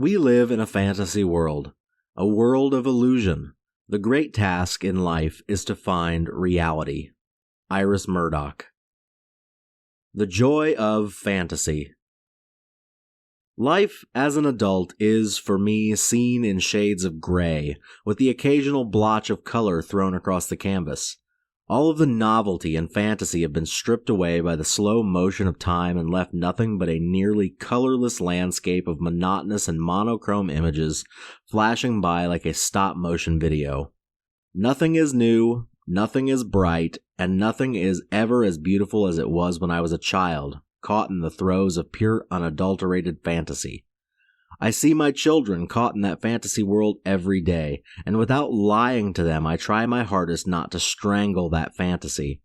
We live in a fantasy world, a world of illusion. The great task in life is to find reality. Iris Murdoch. The joy of fantasy. Life as an adult is, for me, seen in shades of gray, with the occasional blotch of color thrown across the canvas. All of the novelty and fantasy have been stripped away by the slow motion of time and left nothing but a nearly colorless landscape of monotonous and monochrome images flashing by like a stop-motion video. Nothing is new, nothing is bright, and nothing is ever as beautiful as it was when I was a child, caught in the throes of pure unadulterated fantasy. I see my children caught in that fantasy world every day, and without lying to them, I try my hardest not to strangle that fantasy.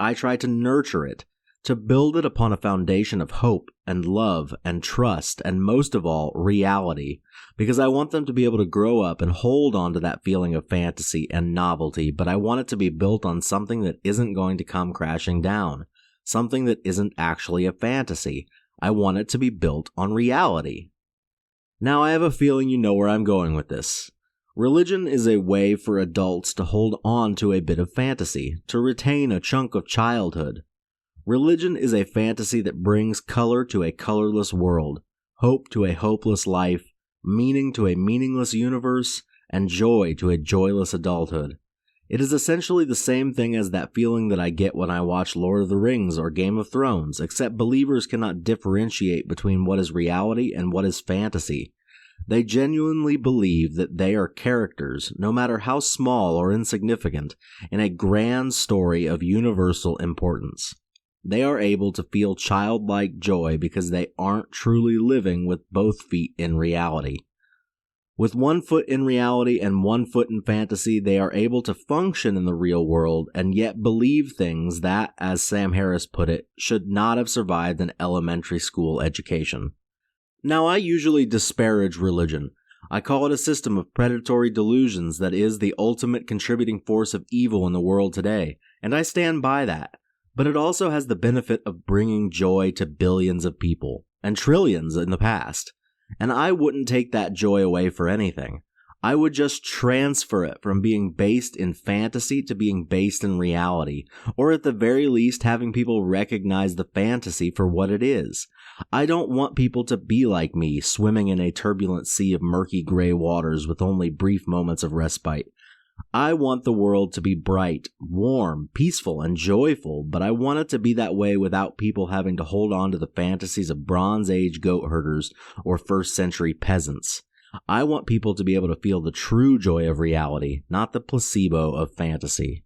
I try to nurture it, to build it upon a foundation of hope and love and trust, and most of all, reality, because I want them to be able to grow up and hold on to that feeling of fantasy and novelty, but I want it to be built on something that isn't going to come crashing down, something that isn't actually a fantasy. I want it to be built on reality. Now, I have a feeling you know where I'm going with this. Religion is a way for adults to hold on to a bit of fantasy, to retain a chunk of childhood. Religion is a fantasy that brings color to a colorless world, hope to a hopeless life, meaning to a meaningless universe, and joy to a joyless adulthood. It is essentially the same thing as that feeling that I get when I watch Lord of the Rings or Game of Thrones, except believers cannot differentiate between what is reality and what is fantasy. They genuinely believe that they are characters, no matter how small or insignificant, in a grand story of universal importance. They are able to feel childlike joy because they aren't truly living with both feet in reality. With one foot in reality and one foot in fantasy, they are able to function in the real world and yet believe things that, as Sam Harris put it, should not have survived an elementary school education. Now, I usually disparage religion. I call it a system of predatory delusions that is the ultimate contributing force of evil in the world today, and I stand by that. But it also has the benefit of bringing joy to billions of people, and trillions in the past. And I wouldn't take that joy away for anything. I would just transfer it from being based in fantasy to being based in reality, or at the very least having people recognize the fantasy for what it is. I don't want people to be like me, swimming in a turbulent sea of murky gray waters with only brief moments of respite. I want the world to be bright, warm, peaceful, and joyful, but I want it to be that way without people having to hold on to the fantasies of Bronze Age goat herders or first-century peasants. I want people to be able to feel the true joy of reality, not the placebo of fantasy.